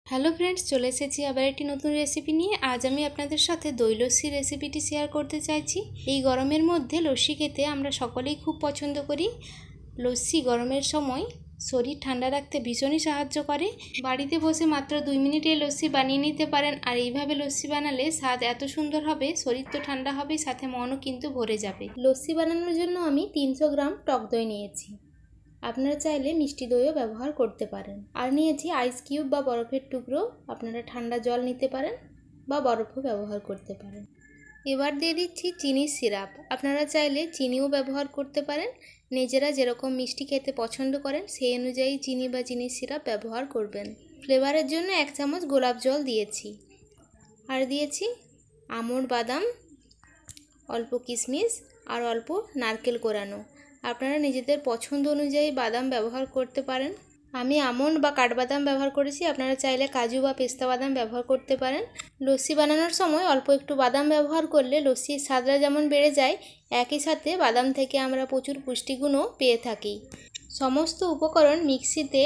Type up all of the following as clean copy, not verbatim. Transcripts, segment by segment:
Hello friends, চলে এসেছি আবার একটি নতুন রেসিপি নিয়ে। আজ আমি আপনাদের সাথে দই লস্যি রেসিপিটি শেয়ার করতে চাইছি। এই গরমের মধ্যে লস্যি খেতে আমরা সকলেই খুব পছন্দ করি। লস্যি গরমের সময় শরীর ঠান্ডা রাখতে ভীষণই সাহায্য করে। বাড়িতে বসে মাত্র 2 মিনিটে লস্যি বানিয়ে নিতে পারেন। আর এইভাবে লস্যি বানালে স্বাদ এত সুন্দর হবে, শরীর তো ঠান্ডা হবে, সাথে মনও কিন্তু ভরে যাবে। লস্যি বানানোর জন্য আমি 300 গ্রাম টক দই নিয়েছি। আপনারা চাইলে মিষ্টি দইও ব্যবহার করতে পারেন। আর নিয়েছি আইস কিউব বা বরফের টুকরো। আপনারা ঠান্ডা জল নিতে পারেন বা বরফও ব্যবহার করতে পারেন। এবার দিয়ে দিচ্ছি চিনির সিরাপ। আপনারা চাইলে চিনিও ব্যবহার করতে পারেন। নিজেরা যেরকম মিষ্টি খেতে পছন্দ করেন সেই অনুযায়ী চিনি বা চিনির সিরাপ ব্যবহার করবেন। ফ্লেভারের জন্য 1 চামচ গোলাপ জল দিয়েছি। আর দিয়েছি আমন্ড, বাদাম, অল্প কিশমিশ আর অল্প নারকেল কোরানো। আপনারা নিজেদের পছন্দ অনুযায়ী বাদাম ব্যবহার করতে পারেন। আমি আমন্ড বা কাঠবাদাম ব্যবহার করেছি, আপনারা চাইলে কাজু বা পেস্তা বাদাম ব্যবহার করতে পারেন। লস্যি বানানোর সময় অল্প একটু বাদাম ব্যবহার করলে লস্যির স্বাদটা যেমন বেড়ে যায়, একই সাথে বাদাম থেকে আমরা প্রচুর পুষ্টিগুণও পেয়ে থাকি। সমস্ত উপকরণ মিক্সিতে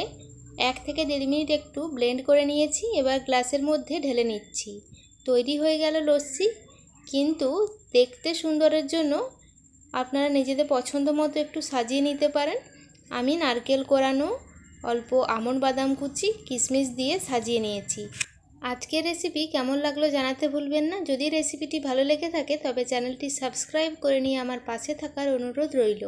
1 থেকে 1.5 মিনিট একটু ব্লেন্ড করে নিয়েছি। এবার গ্লাসের মধ্যে ঢেলে নিচ্ছি। তৈরি হয়ে গেল লস্যি। কিন্তু দেখতে সুন্দরের জন্য আপনারা নিজেদের পছন্দ মতো একটু সাজিয়ে নিতে পারেন। আমি নারকেল কোরানো, অল্প আমন্ড, বাদাম কুচি, কিশমিশ দিয়ে সাজিয়ে নিয়েছি। আজকের রেসিপি কেমন লাগলো জানাতে ভুলবেন না। যদি রেসিপিটি ভালো লেগে থাকে তবে চ্যানেলটি সাবস্ক্রাইব করে নিয়ে আমার পাশে থাকার অনুরোধ রইল।